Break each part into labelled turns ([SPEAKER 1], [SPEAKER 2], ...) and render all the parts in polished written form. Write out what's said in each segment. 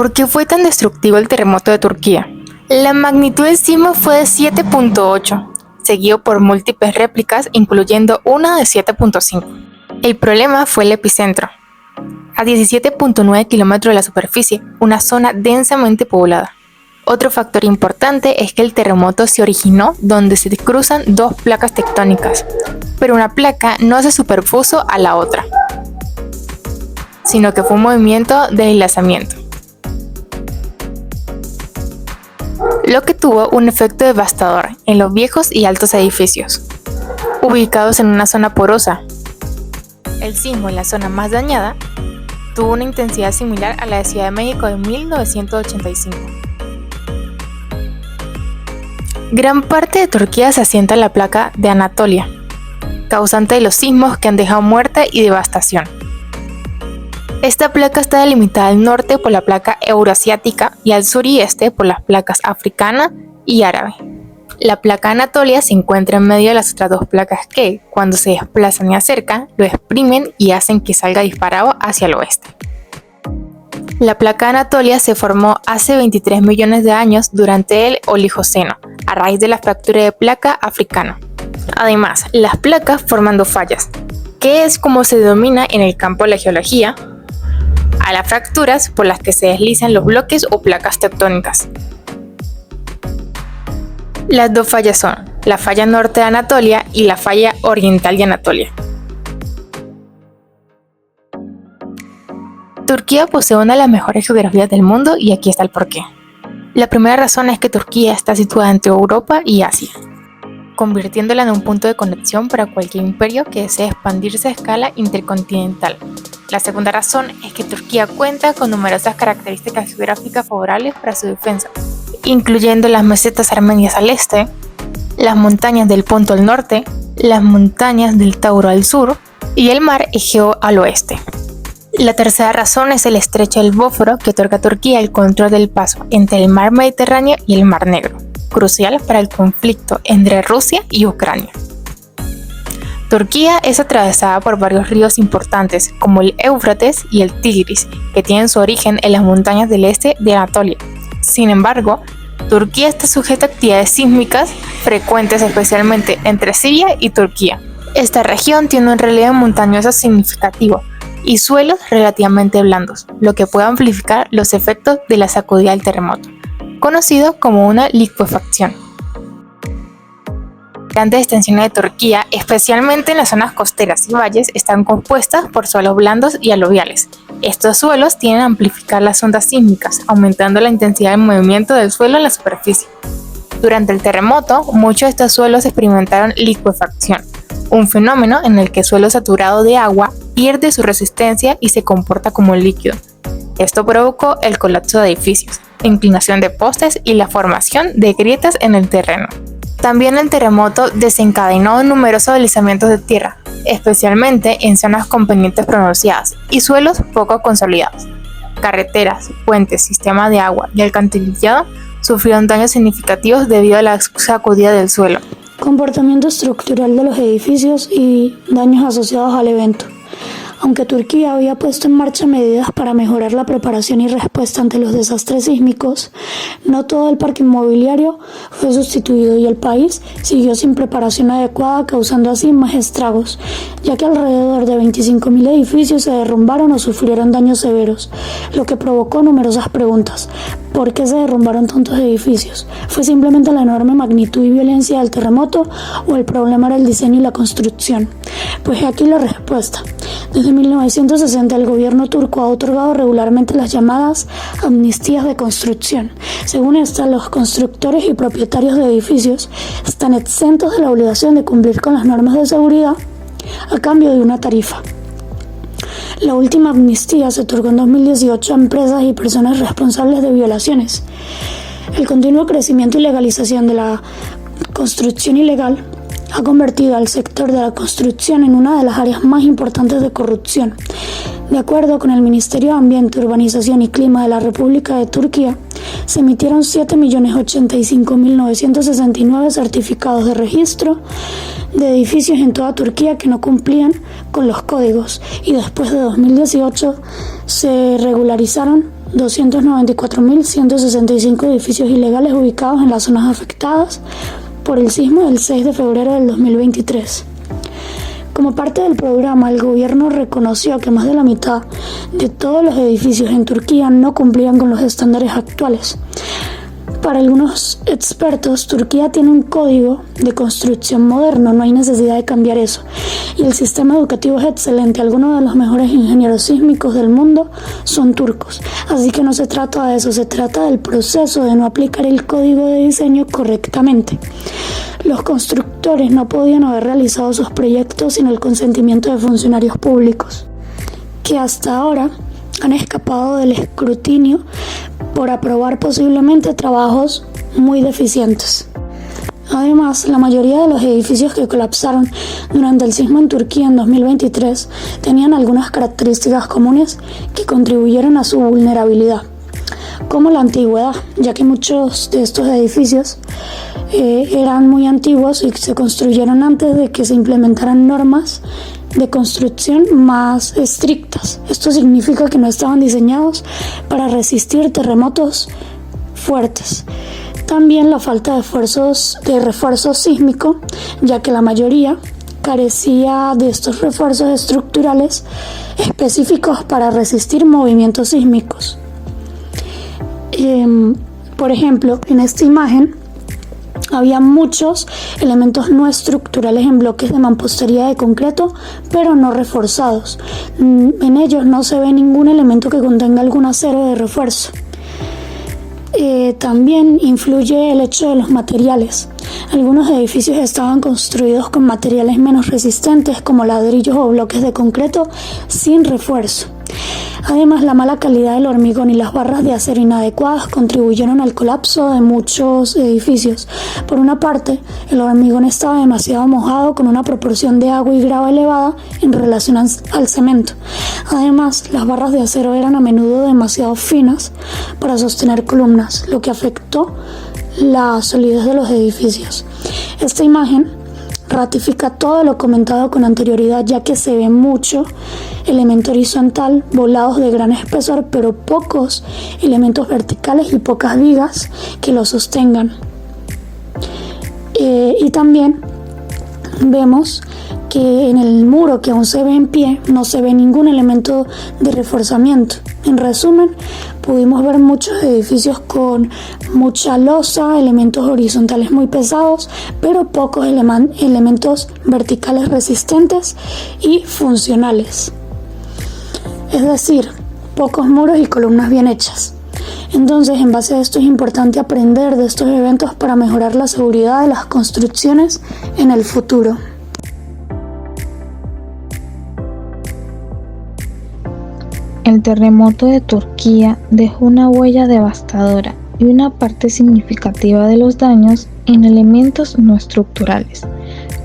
[SPEAKER 1] ¿Por qué fue tan destructivo el terremoto de Turquía? La magnitud del sismo fue de 7.8, seguido por múltiples réplicas, incluyendo una de 7.5. El problema fue el epicentro, a 17.9 kilómetros de la superficie, una zona densamente poblada. Otro factor importante es que el terremoto se originó donde se cruzan dos placas tectónicas, pero una placa no se superpuso a la otra, sino que fue un movimiento de deslizamiento, lo que tuvo un efecto devastador en los viejos y altos edificios, ubicados en una zona porosa. El sismo en la zona más dañada tuvo una intensidad similar a la de Ciudad de México de 1985. Gran parte de Turquía se asienta en la placa de Anatolia, causante de los sismos que han dejado muerte y devastación. Esta placa está delimitada al norte por la placa euroasiática y al sur y este por las placas africana y árabe. La placa Anatolia se encuentra en medio de las otras dos placas que, cuando se desplazan y acercan, lo exprimen y hacen que salga disparado hacia el oeste. La placa Anatolia se formó hace 23 millones de años durante el Oligoceno, a raíz de la fractura de placa africana. Además, las placas forman dos fallas, que es como se denomina en el campo de la geología a las fracturas por las que se deslizan los bloques o placas tectónicas. Las dos fallas son la falla norte de Anatolia y la falla oriental de Anatolia. Turquía posee una de las mejores geografías del mundo y aquí está el porqué. La primera razón es que Turquía está situada entre Europa y Asia, convirtiéndola en un punto de conexión para cualquier imperio que desee expandirse a escala intercontinental. La segunda razón es que Turquía cuenta con numerosas características geográficas favorables para su defensa, incluyendo las mesetas armenias al este, las montañas del Ponto al norte, las montañas del Tauro al sur y el mar Egeo al oeste. La tercera razón es el estrecho del Bósforo que otorga a Turquía el control del paso entre el mar Mediterráneo y el mar Negro, crucial para el conflicto entre Rusia y Ucrania. Turquía es atravesada por varios ríos importantes como el Éufrates y el Tigris, que tienen su origen en las montañas del este de Anatolia. Sin embargo, Turquía está sujeta a actividades sísmicas frecuentes, especialmente entre Siria y Turquía. Esta región tiene un relieve montañoso significativo y suelos relativamente blandos, lo que puede amplificar los efectos de la sacudida del terremoto, conocido como una licuefacción. Grandes extensiones de Turquía, especialmente en las zonas costeras y valles, están compuestas por suelos blandos y aluviales. Estos suelos tienden a amplificar las ondas sísmicas, aumentando la intensidad de movimiento del suelo en la superficie. Durante el terremoto, muchos de estos suelos experimentaron licuefacción, un fenómeno en el que el suelo saturado de agua pierde su resistencia y se comporta como líquido. Esto provocó el colapso de edificios, la inclinación de postes y la formación de grietas en el terreno. También el terremoto desencadenó numerosos deslizamientos de tierra, especialmente en zonas con pendientes pronunciadas y suelos poco consolidados. Carreteras, puentes, sistemas de agua y alcantarillado sufrieron daños significativos debido a la sacudida del suelo.
[SPEAKER 2] Comportamiento estructural de los edificios y daños asociados al evento. Aunque Turquía había puesto en marcha medidas para mejorar la preparación y respuesta ante los desastres sísmicos, no todo el parque inmobiliario fue sustituido y el país siguió sin preparación adecuada, causando así más estragos, ya que alrededor de 25.000 edificios se derrumbaron o sufrieron daños severos, lo que provocó numerosas preguntas. ¿Por qué se derrumbaron tantos edificios? ¿Fue simplemente la enorme magnitud y violencia del terremoto o el problema era el diseño y la construcción? Pues aquí la respuesta. Desde 1960 el gobierno turco ha otorgado regularmente las llamadas amnistías de construcción. Según esta, los constructores y propietarios de edificios están exentos de la obligación de cumplir con las normas de seguridad a cambio de una tarifa. La última amnistía se otorgó en 2018 a empresas y personas responsables de violaciones. El continuo crecimiento y legalización de la construcción ilegal ha convertido al sector de la construcción en una de las áreas más importantes de corrupción. De acuerdo con el Ministerio de Ambiente, Urbanización y Clima de la República de Turquía, se emitieron 7.085.969 certificados de registro de edificios en toda Turquía que no cumplían con los códigos, y después de 2018 se regularizaron 294.165 edificios ilegales ubicados en las zonas afectadas por el sismo del 6 de febrero del 2023. Como parte del programa, el gobierno reconoció que más de la mitad de todos los edificios en Turquía no cumplían con los estándares actuales. Para algunos expertos, Turquía tiene un código de construcción moderno, no hay necesidad de cambiar eso. Y el sistema educativo es excelente, algunos de los mejores ingenieros sísmicos del mundo son turcos. Así que no se trata de eso, se trata del proceso de no aplicar el código de diseño correctamente. Los constructores no podían haber realizado sus proyectos sin el consentimiento de funcionarios públicos, que hasta ahora han escapado del escrutinio por aprobar posiblemente trabajos muy deficientes. Además, la mayoría de los edificios que colapsaron durante el sismo en Turquía en 2023 tenían algunas características comunes que contribuyeron a su vulnerabilidad, como la antigüedad, ya que muchos de estos edificios eran muy antiguos y se construyeron antes de que se implementaran normas de construcción más estrictas. Esto significa que no estaban diseñados para resistir terremotos fuertes. También la falta de refuerzo sísmico, ya que la mayoría carecía de estos refuerzos estructurales específicos para resistir movimientos sísmicos. Por ejemplo, en esta imagen había muchos elementos no estructurales en bloques de mampostería de concreto, pero no reforzados. En ellos no se ve ningún elemento que contenga algún acero de refuerzo. También influye el hecho de los materiales. Algunos edificios estaban construidos con materiales menos resistentes, como ladrillos o bloques de concreto sin refuerzo. Además, la mala calidad del hormigón y las barras de acero inadecuadas contribuyeron al colapso de muchos edificios. Por una parte, el hormigón estaba demasiado mojado, con una proporción de agua y grava elevada en relación al cemento. Además, las barras de acero eran a menudo demasiado finas para sostener columnas, lo que afectó la solidez de los edificios. Esta imagen ratifica todo lo comentado con anterioridad, ya que se ve mucho elemento horizontal, volados de gran espesor, pero pocos elementos verticales y pocas vigas que lo sostengan. Y también vemos que en el muro que aún se ve en pie no se ve ningún elemento de reforzamiento. En resumen, pudimos ver muchos edificios con mucha losa, elementos horizontales muy pesados, pero pocos elementos verticales resistentes y funcionales. Es decir, pocos muros y columnas bien hechas. Entonces, en base a esto es importante aprender de estos eventos para mejorar la seguridad de las construcciones en el futuro.
[SPEAKER 3] El terremoto de Turquía dejó una huella devastadora y una parte significativa de los daños en elementos no estructurales,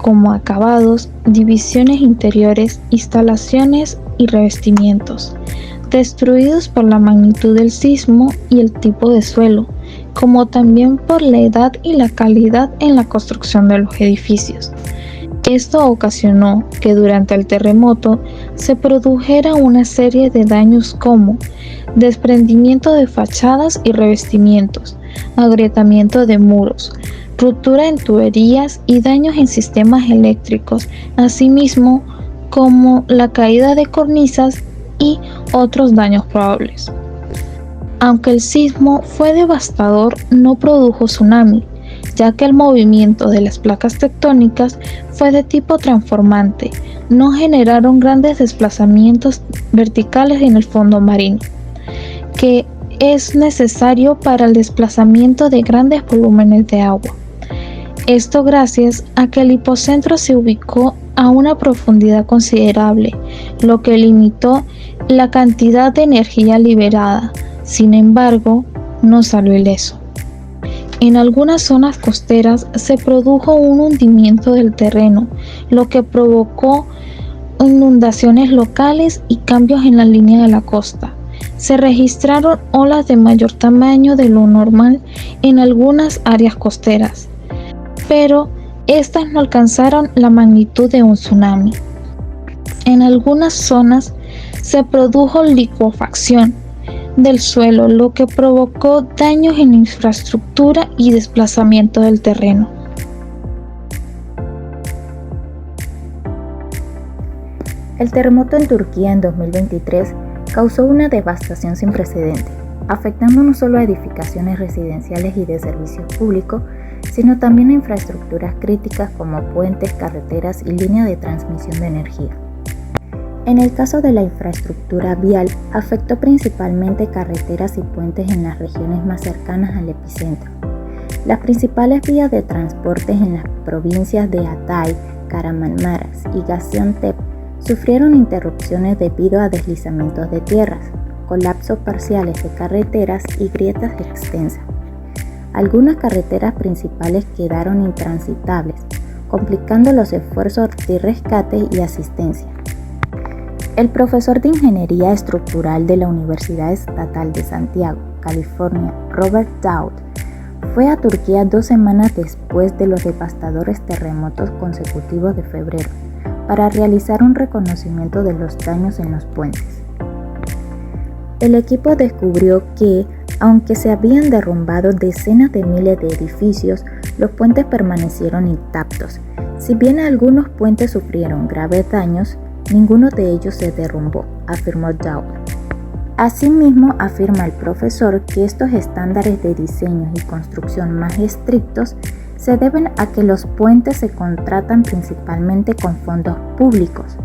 [SPEAKER 3] como acabados, divisiones interiores, instalaciones y revestimientos, destruidos por la magnitud del sismo y el tipo de suelo, como también por la edad y la calidad en la construcción de los edificios. Esto ocasionó que durante el terremoto se produjera una serie de daños como desprendimiento de fachadas y revestimientos, agrietamiento de muros, ruptura en tuberías y daños en sistemas eléctricos, asimismo como la caída de cornisas y otros daños probables. Aunque el sismo fue devastador, no produjo tsunami, ya que el movimiento de las placas tectónicas fue de tipo transformante, no generaron grandes desplazamientos verticales en el fondo marino, que es necesario para el desplazamiento de grandes volúmenes de agua. Esto gracias a que el hipocentro se ubicó a una profundidad considerable, lo que limitó la cantidad de energía liberada. Sin embargo, no salió ileso. En algunas zonas costeras se produjo un hundimiento del terreno, lo que provocó inundaciones locales y cambios en la línea de la costa. Se registraron olas de mayor tamaño de lo normal en algunas áreas costeras, pero estas no alcanzaron la magnitud de un tsunami. En algunas zonas se produjo licuefacción, del suelo, lo que provocó daños en la infraestructura y desplazamiento del terreno.
[SPEAKER 4] El terremoto en Turquía en 2023 causó una devastación sin precedentes, afectando no solo a edificaciones residenciales y de servicio público, sino también a infraestructuras críticas como puentes, carreteras y líneas de transmisión de energía. En el caso de la infraestructura vial, afectó principalmente carreteras y puentes en las regiones más cercanas al epicentro. Las principales vías de transporte en las provincias de Hatay, Kahramanmaraş y Gaziantep sufrieron interrupciones debido a deslizamientos de tierras, colapsos parciales de carreteras y grietas extensas. Algunas carreteras principales quedaron intransitables, complicando los esfuerzos de rescate y asistencia. El profesor de Ingeniería Estructural de la Universidad Estatal de Santiago, California, Robert Dowd, fue a Turquía 2 semanas después de los devastadores terremotos consecutivos de febrero, para realizar un reconocimiento de los daños en los puentes. El equipo descubrió que, aunque se habían derrumbado decenas de miles de edificios, los puentes permanecieron intactos. Si bien algunos puentes sufrieron graves daños, ninguno de ellos se derrumbó, afirmó Dowd. Asimismo, afirma el profesor que estos estándares de diseño y construcción más estrictos se deben a que los puentes se contratan principalmente con fondos públicos.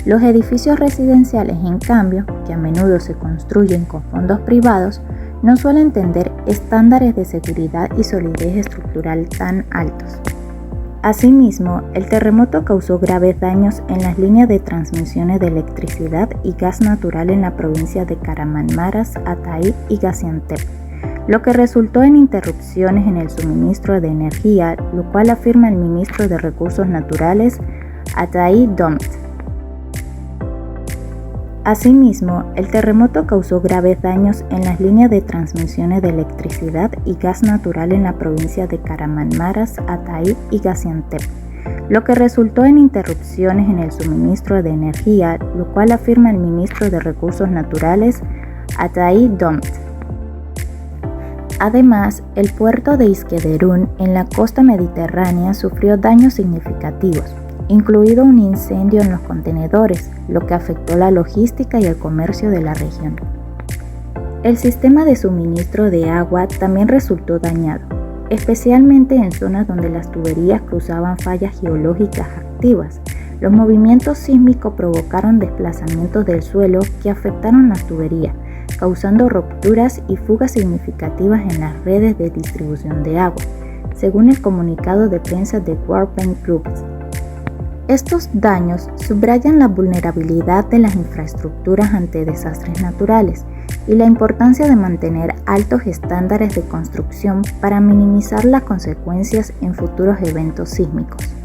[SPEAKER 4] Los edificios residenciales, en cambio, que a menudo se construyen con fondos privados, no suelen tener estándares de seguridad y solidez estructural tan altos. Asimismo, el terremoto causó graves daños en las líneas de transmisiones de electricidad y gas natural en la provincia de Kahramanmaraş, Hatay y Gaziantep, lo que resultó en interrupciones en el suministro de energía, lo cual afirma el ministro de Recursos Naturales, Ataí Domt. Asimismo, el terremoto causó graves daños en las líneas de transmisiones de electricidad y gas natural en la provincia de Kahramanmaraş, Hatay y Gaziantep, lo que resultó en interrupciones en el suministro de energía, lo cual afirma el ministro de Recursos Naturales, Ataí Domt. Además, el puerto de Iskenderun en la costa mediterránea sufrió daños significativos, incluido un incendio en los contenedores, lo que afectó la logística y el comercio de la región. El sistema de suministro de agua también resultó dañado, especialmente en zonas donde las tuberías cruzaban fallas geológicas activas. Los movimientos sísmicos provocaron desplazamientos del suelo que afectaron las tuberías, causando rupturas y fugas significativas en las redes de distribución de agua, según el comunicado de prensa de World Bank Group. Estos daños subrayan la vulnerabilidad de las infraestructuras ante desastres naturales y la importancia de mantener altos estándares de construcción para minimizar las consecuencias en futuros eventos sísmicos.